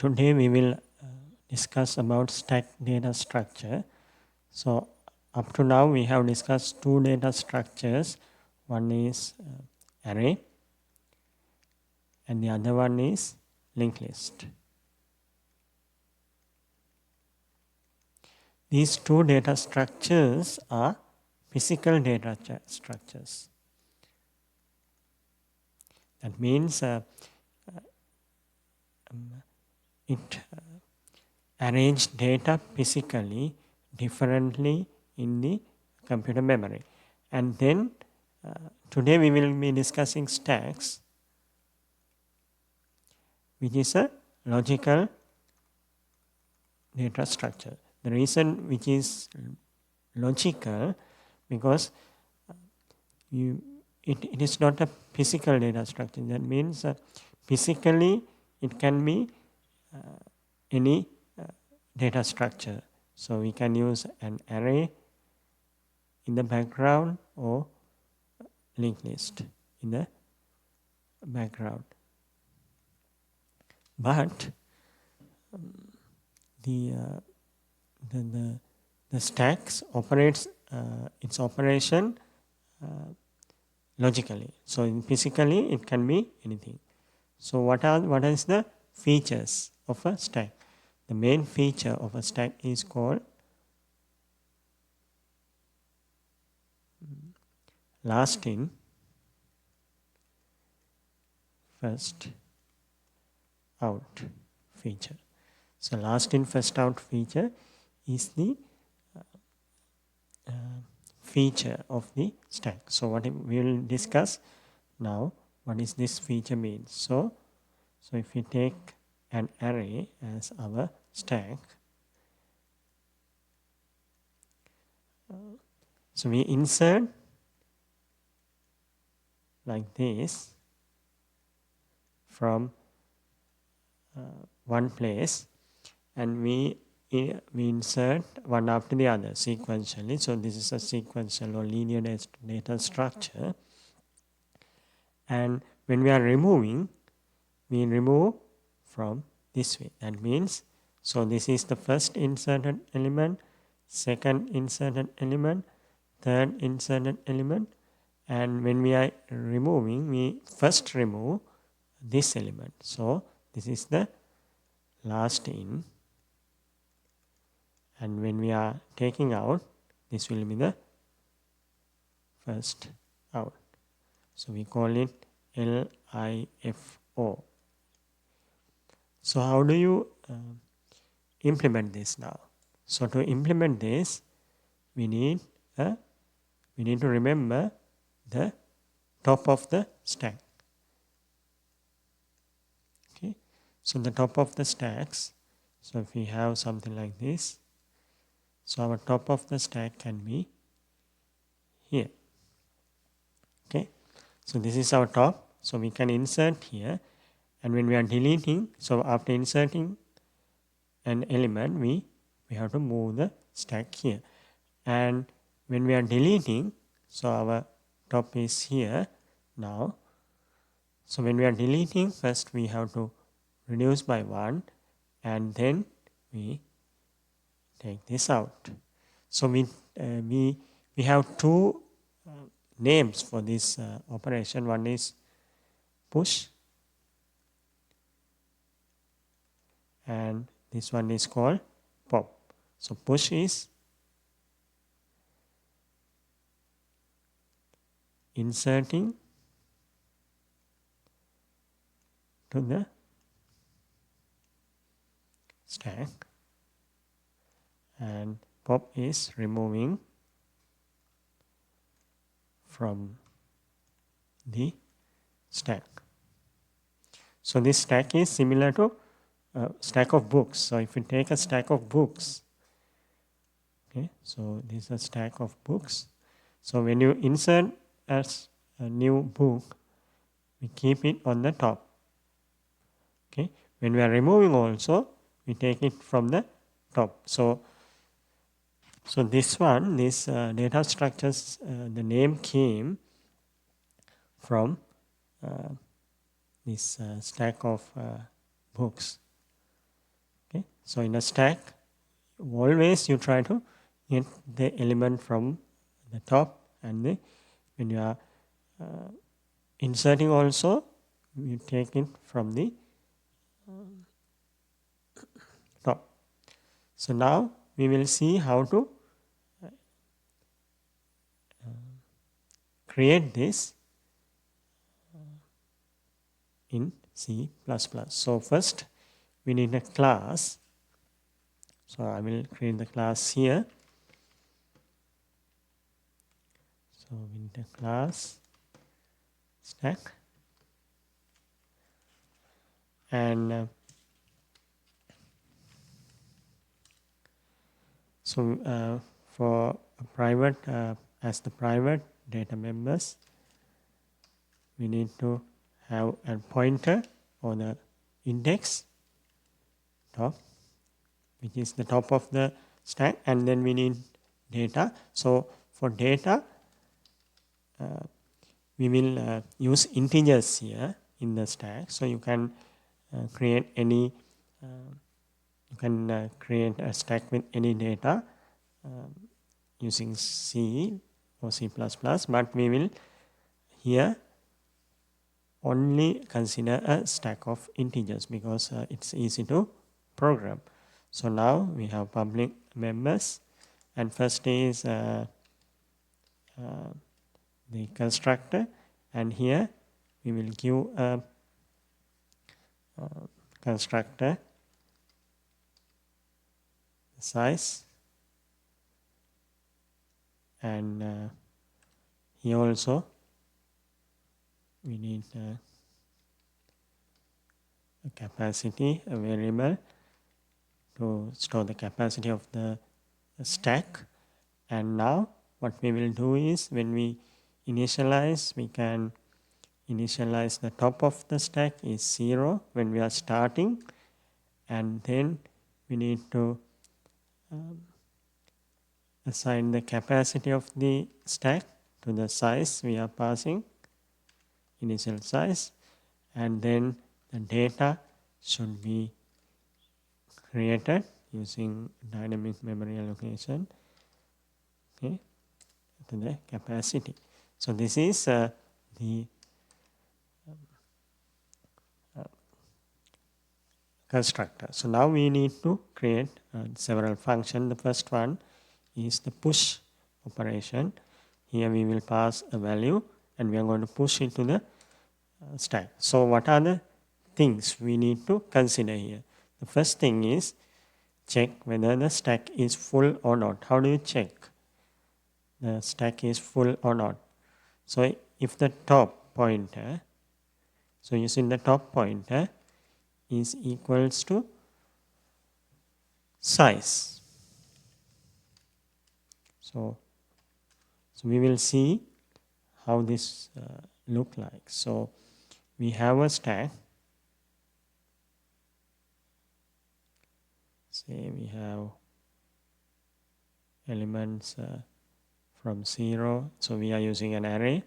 Today we will discuss about stack data structure. So up to now we have discussed two data structures. One is array and the other one is linked list. These two data structures are physical data structures. That means it arranges data physically differently in the computer memory. And then today we will be discussing stacks, which is a logical data structure. The reason which is logical because it is not a physical data structure. That means physically it can be any data structure. So we can use an array in the background or linked list in the background. But the stacks operates its operation logically. So physically it can be anything. So what is the features of a stack? The main feature of a stack is called last in, first out feature. So last in, first out feature is the feature of the stack. So what we will discuss now, what is this feature means. So if we take an array as our stack, so we insert like this from one place and we insert one after the other sequentially. So this is a sequential or linear data structure. And when we are removing, we remove from this way. That means, so this is the first inserted element, second inserted element, third inserted element, and when we are removing, we first remove this element. So this is the last in, and when we are taking out, this will be the first out. So we call it LIFO. So how do you implement this now? So to implement this, we need to remember the top of the stack. Okay, so the top of the stacks. So if we have something like this, so our top of the stack can be here. Okay, so this is our top. So we can insert here, and when we are deleting, so after inserting an element, we have to move the stack here. And when we are deleting, so our top is here now. So when we are deleting, first we have to reduce by 1 and then we take this out. So we have two names for this operation. One is push and this one is called pop. So push is inserting to the stack and pop is removing from the stack. So this stack is similar to a stack of books. So if we take a stack of books, okay, so this is a stack of books. So when you insert as a new book, we keep it on the top. Okay, when we are removing also, we take it from the top. So this one, this data structures, the name came from this stack of books. So in a stack, always you try to get the element from the top, and when you are inserting also, you take it from the top. So now we will see how to create this in C++. So first we need a class. So I will create the class here. So we need a class stack, and for a private as the private data members, we need to have a pointer or the index top, which is the top of the stack, and then we need data. So for data, we will use integers here in the stack. So you can create any, you can create a stack with any data using C or C++, but we will here only consider a stack of integers because it's easy to program. So now we have public members, and first is the constructor, and here we will give a constructor size, and here also we need a capacity, a variable to store the capacity of the stack. And now what we will do is, when we initialize, we can initialize the top of the stack is 0 when we are starting, and then we need to assign the capacity of the stack to the size we are passing, initial size, and then the data should be created using dynamic memory allocation, okay, to the capacity. So this is the constructor. So now we need to create several functions. The first one is the push operation. Here we will pass a value and we are going to push it to the stack. So what are the things we need to consider here? The first thing is check whether the stack is full or not. How do you check the stack is full or not? So if the top pointer, so using the top pointer is equals to size. So we will see how this look like. So we have a stack. Say we have elements from 0. So we are using an array.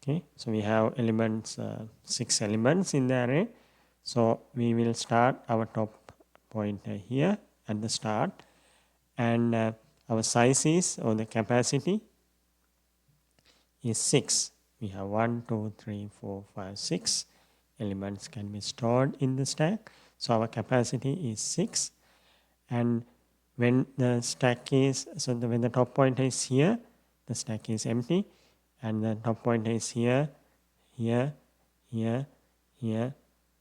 Okay, so we have elements, 6 elements in the array. So we will start our top pointer here at the start, and our size is, or the capacity is 6. We have 1, 2, 3, 4, 5, 6 elements can be stored in the stack. So our capacity is 6, and when the stack is, so when the top pointer is here, the stack is empty, and the top pointer is here, here, here, here,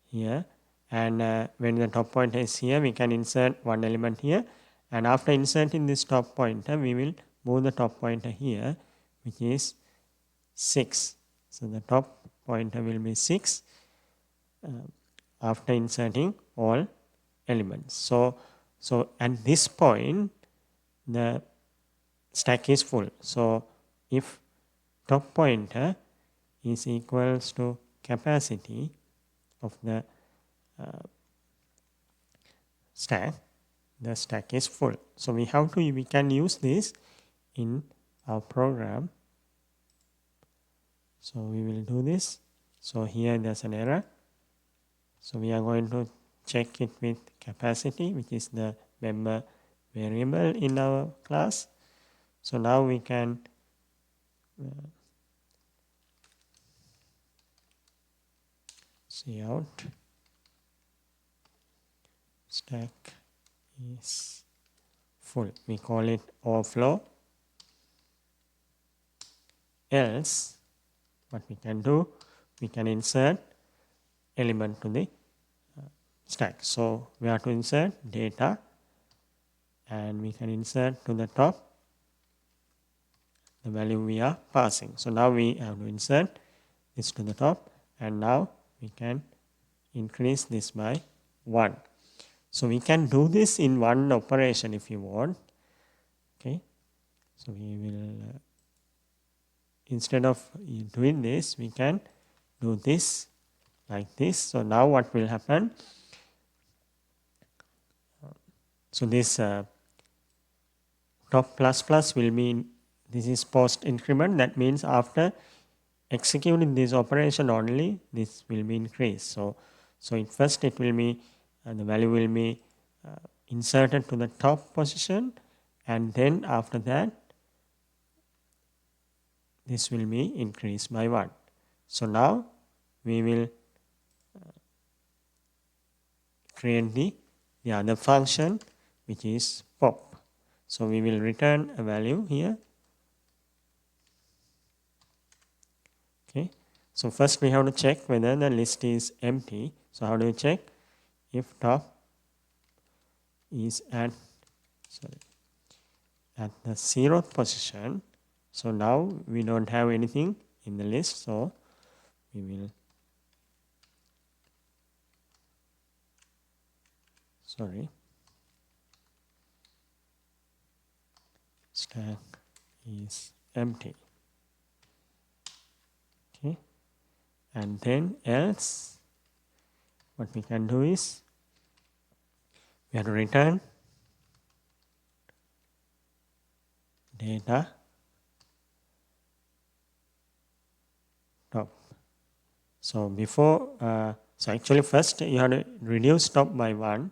here, and when the top pointer is here, we can insert one element here, and after inserting this top pointer, we will move the top pointer here, which is 6. So the top pointer will be 6 after inserting all elements. So at this point, the stack is full. So if top pointer is equals to capacity of the stack, the stack is full. So we can use this in our program. So we will do this. So here there's an error. So we are going to check it with capacity, which is the member variable in our class. So now we can see out stack is full. We call it overflow. Else, what we can do, we can insert element to the stack. So we have to insert data, and we can insert to the top the value we are passing. So now we have to insert this to the top, and now we can increase this by 1. So we can do this in one operation if you want. Okay, so we will instead of doing this, we can do this like this. So now what will happen? So this top plus plus will mean this is post increment. That means after executing this operation only, this will be increased. So at first it will be the value will be inserted to the top position, and then after that this will be increased by 1. So now we will create the other function, which is pop. So we will return a value here. Okay. So first we have to check whether the list is empty. So how do we check? If top is at the 0th position. So now we don't have anything in the list. So we will stack is empty. Okay, and then else what we can do is we have to return data top. So before so actually first you have to reduce top by 1.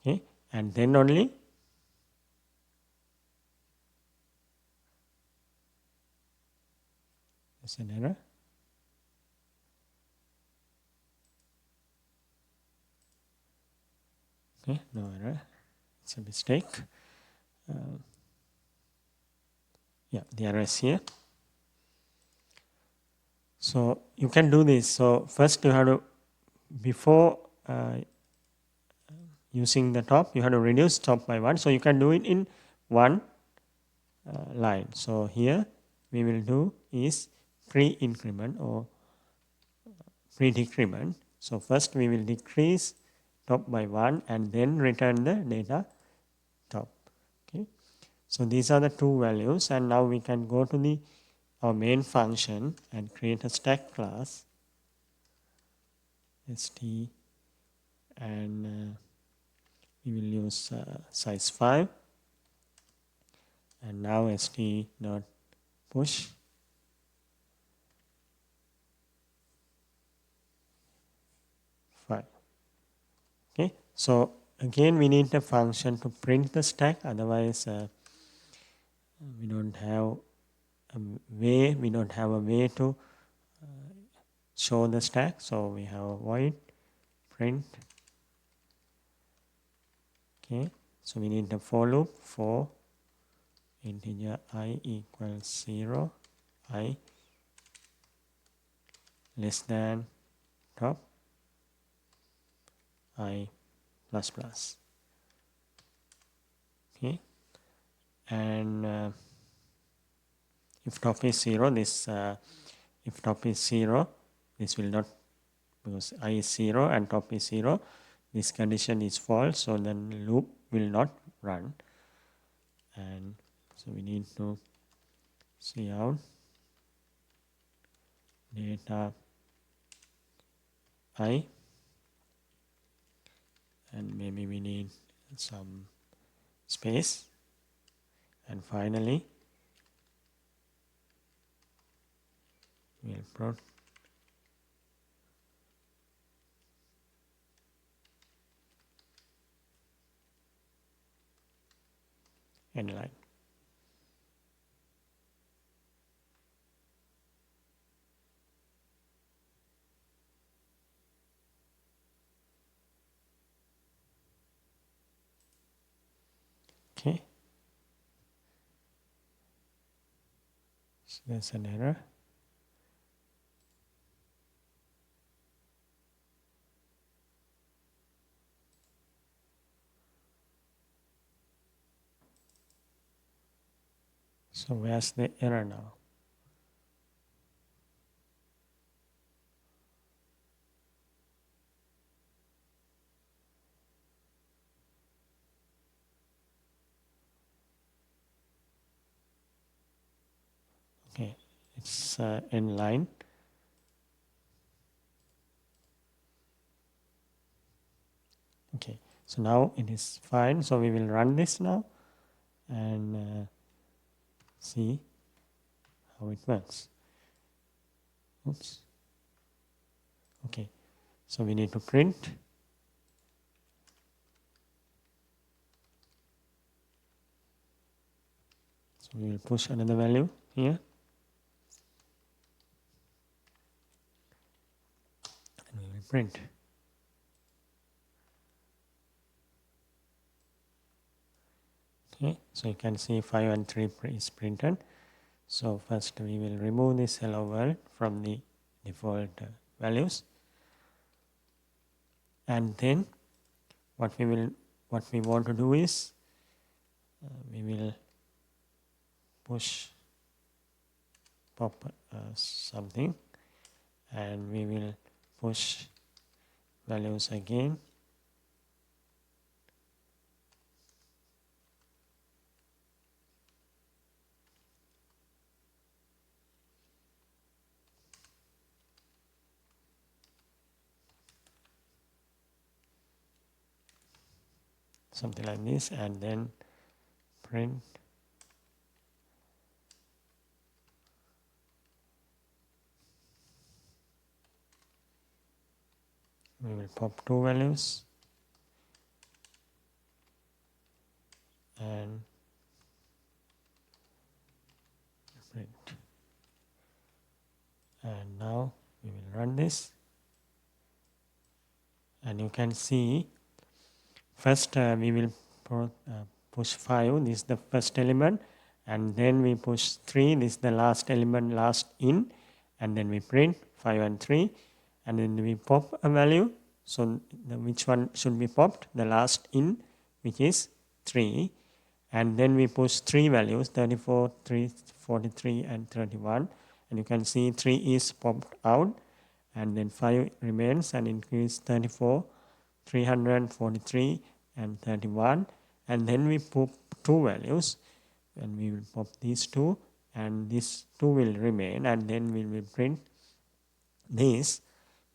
Okay, and then only there's an error. Okay, no error. It's a mistake. Yeah, the error is here. So you can do this. So first you have to, before using the top, you have to reduce top by 1. So you can do it in one line. So here we will do is pre-increment or pre-decrement. So first we will decrease top by 1 and then return the data top. Okay. So these are the two values, and now we can go to our main function and create a stack class st, and we will use size 5, and now st dot push Okay, so again we need a function to print the stack, otherwise we don't have a way to show the stack. So we have a void print. Okay, so we need the for loop for integer I equals 0, I less than top, I plus plus. Okay, and if top is 0, this if top is 0, this will not, because I is 0 and top is 0, this condition is false, so then loop will not run. And so we need to see out data I, and maybe we need some space, and finally will put end line. Okay, so there's an error. So where's the error now? Okay, it's in line. Okay, so now it is fine. So we will run this now and see how it works. Oops. Okay, so we need to print. So we will push another value here. And we will print. Okay, so you can see 5 and 3 is printed. So first we will remove this hello world from the default values. And then what we want to do is we will pop something, and we will push values again. Something like this, and then print. We will pop 2 values and print. And now we will run this, and you can see first we will push 5, this is the first element, and then we push 3, this is the last element, last in, and then we print 5 and 3, and then we pop a value. So which one should be popped? The last in, which is 3, and then we push 3 values, 34, 3, 43 and 31, and you can see 3 is popped out, and then 5 remains and increase 34, 343 and 31, and then we pop 2 values, and we will pop these 2, and this 2 will remain, and then we will print this.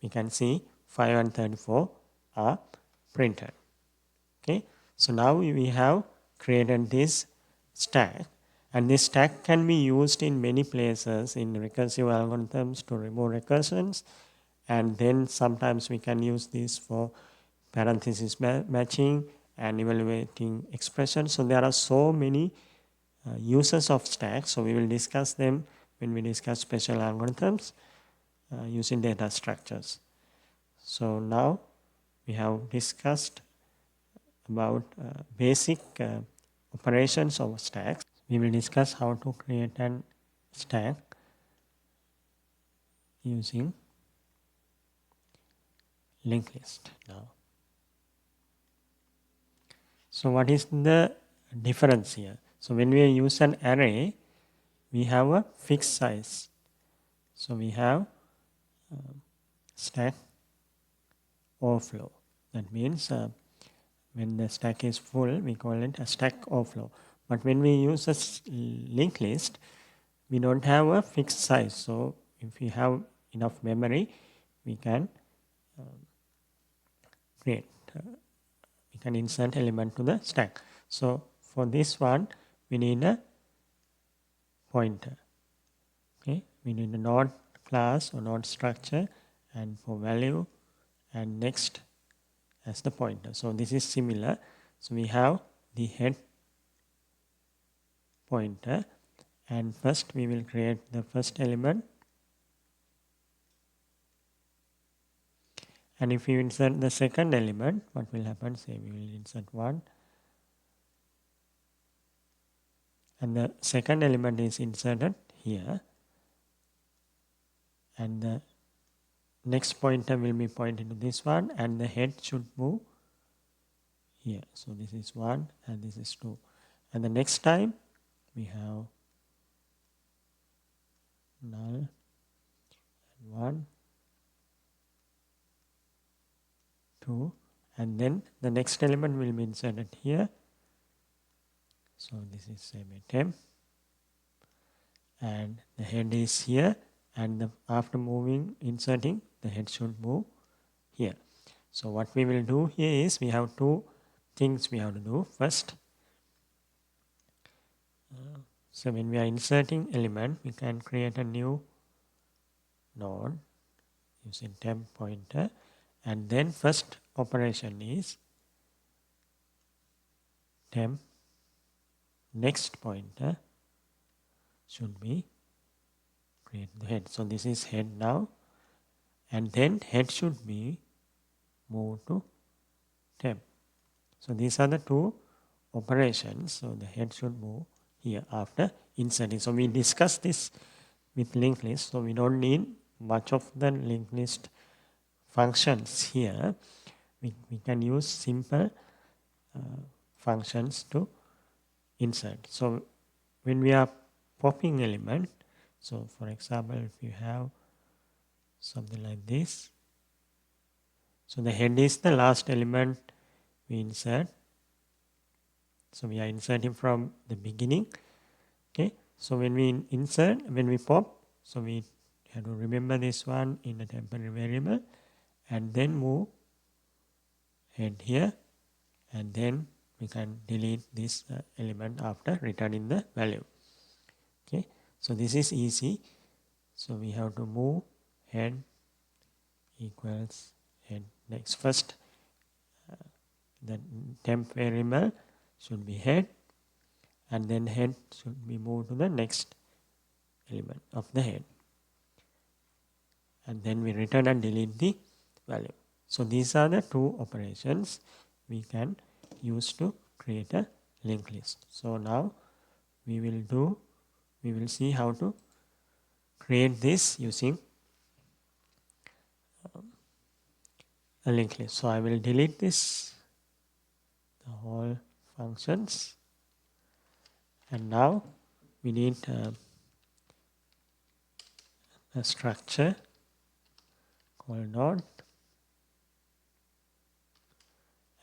We can see 5 and 34 are printed. Okay, so now we have created this stack, and this stack can be used in many places in recursive algorithms to remove recursions, and then sometimes we can use this for parenthesis matching and evaluating expressions. So there are so many uses of stacks, so we will discuss them when we discuss special algorithms using data structures. So now we have discussed about basic operations of stacks. We will discuss how to create an stack using linked list now. So what is the difference here? So when we use an array, we have a fixed size. So we have stack overflow. That means when the stack is full, we call it a stack overflow. But when we use a linked list, we don't have a fixed size. So if we have enough memory, we can create, we can insert element to the stack. So for this one, we need a pointer. Okay, we need a node class or node structure, and for value and next as the pointer. So this is similar. So we have the head pointer, and first we will create the first element, and if you insert the second element, what will happen? Say we will insert 1, and the second element is inserted here, and the next pointer will be pointing to this one, and the head should move here. So this is 1 and this is 2, and the next time we have null and 1, 2, and then the next element will be inserted here. So this is same temp, and the head is here, and after moving, inserting, the head should move here. So what we will do here is we have two things we have to do. First, so when we are inserting element, we can create a new node using temp pointer, and then first operation is temp next pointer should be create the head. So this is head now, and then head should be moved to temp. So these are the two operations. So the head should move here after inserting. So we discussed this with linked list, so we don't need much of the linked list functions here. We can use simple functions to insert. So when we are popping element, so for example, if you have something like this, so the head is the last element we insert. So we are inserting from the beginning. Okay. So when we insert, when we pop, so we have to remember this one in a temporary variable, and then move head here, and then we can delete this element after returning the value. Okay. So this is easy. So we have to move head equals head next. First, the temp variable should be head, and then head should be moved to the next element of the head, and then we return and delete the value. So these are the two operations we can use to create a linked list. So now we will see how to create this using a linked list. So I will delete this, the whole functions, and now we need a structure called node,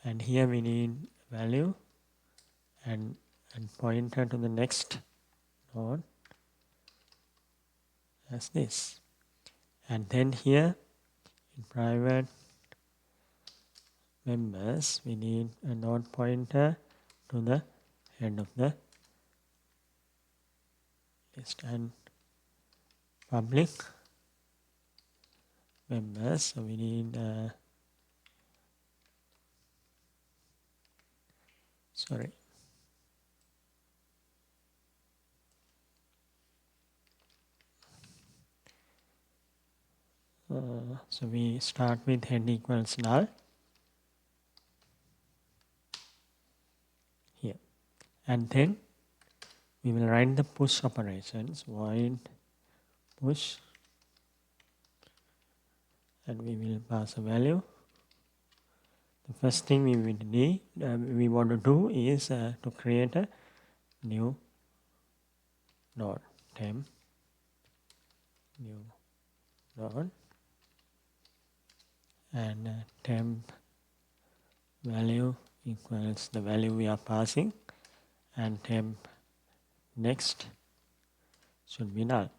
and here we need value and pointer to the next node as this, and then here in private members we need a node pointer to the head of the list, and public members, so we need sorry, so we start with head equals null here, and then we will write the push operations, void push, and we will pass a value. The first thing we will need, we want to do is to create a new node, temp new node, and temp value equals the value we are passing, and temp next should be null,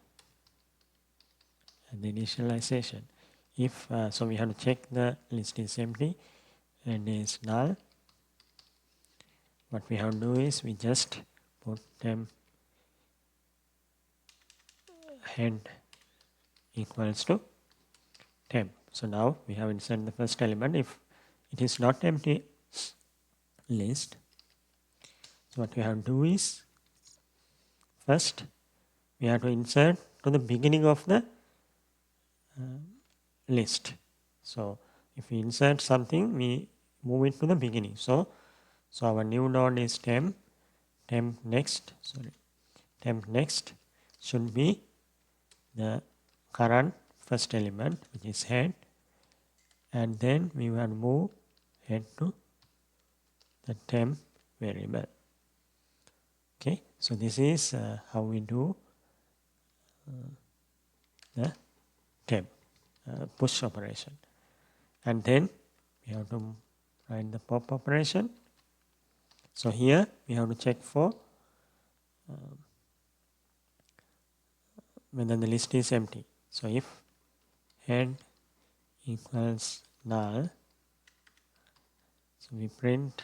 and the initialization. If so, we have to check the list is empty and is null. What we have to do is we just put temp head equals to temp. So now we have inserted the first element. If it is not empty list, so what we have to do is first we have to insert to the beginning of the list. So if we insert something, we move it to the beginning. So our new node is temp next should be the current first element, which is head, and then we will move head to the temp variable. Okay, so this is how we do the temp push operation, and then we have to write the pop operation. So here we have to check for whether the list is empty. So if head equals null, so we print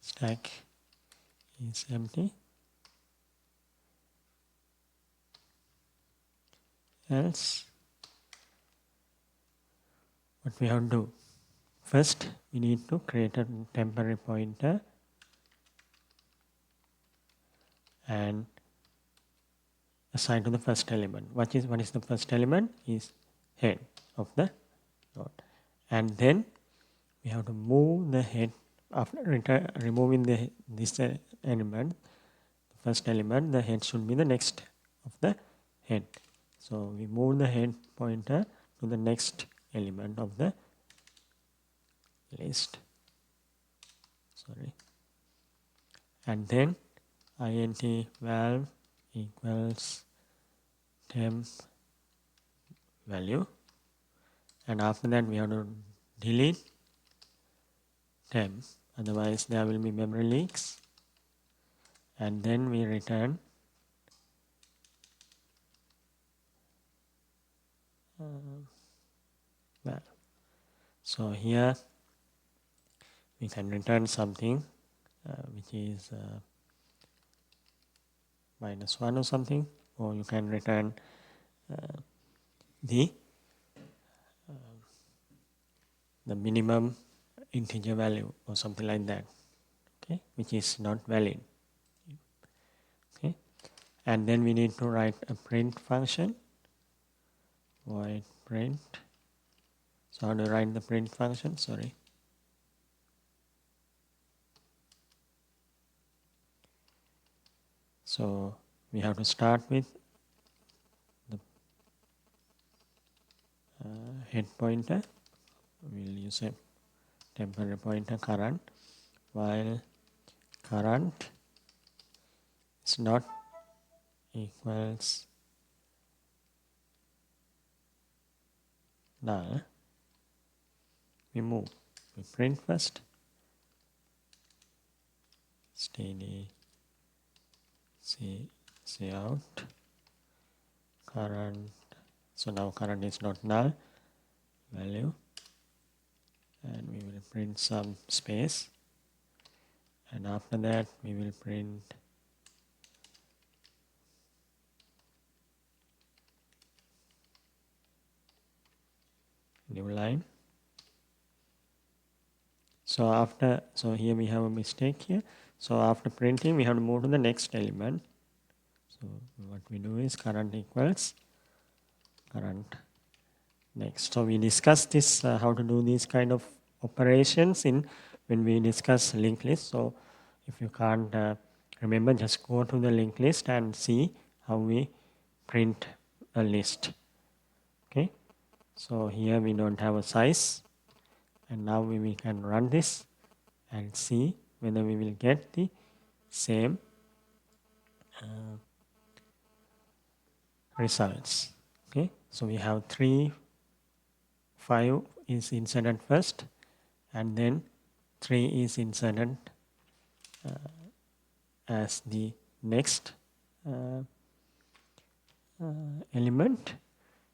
stack is empty, else what we have to do, first we need to create a temporary pointer and assign to the first element. What is the first element? Is head of the node, and then we have to move the head after removing this element, the first element. The head should be the next of the head. So we move the head pointer to the next element of the list. And then int valve equals temp value, and after that we have to delete temp, otherwise there will be memory leaks, and then we return valve. So here we can return something which is -1 or something, or you can return the minimum integer value or something like that, okay, which is not valid. Okay, and then we need to write a print function, void print. So how to write the print function? So we have to start with the head pointer. We'll use a temporary pointer current, while current is not equals null. We print first std c out current. So now current is not null value, and we will print some space, and after that we will print new line. So here we have a mistake here. So after printing, we have to move to the next element. So what we do is current equals current next. So we discussed this how to do these kind of operations when we discuss linked list. So if you can't remember, just go to the linked list and see how we print a list. Okay. So here we don't have a size, and now we can run this and see whether we will get the same results. Okay, so we have 3, 5 is inserted first, and then 3 is inserted as the next element.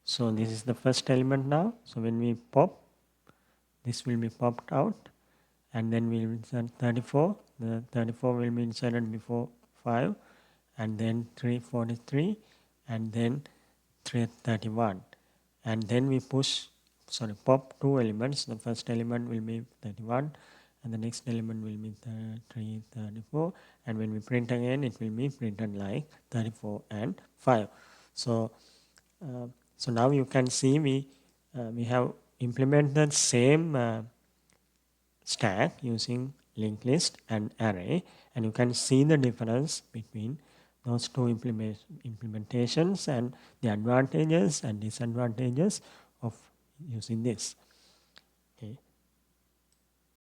So this is the first element now. So when we pop, this will be popped out, and then we'll insert 34. The 34 will be inserted before 5, and then 343, and then 331, and then we pop two elements. The first element will be 31, and the next element will be 334, and when we print again, it will be printed like 34 and 5. So so now you can see we have implemented same stack using linked list and array, and you can see the difference between those two implementations and the advantages and disadvantages of using this. Okay.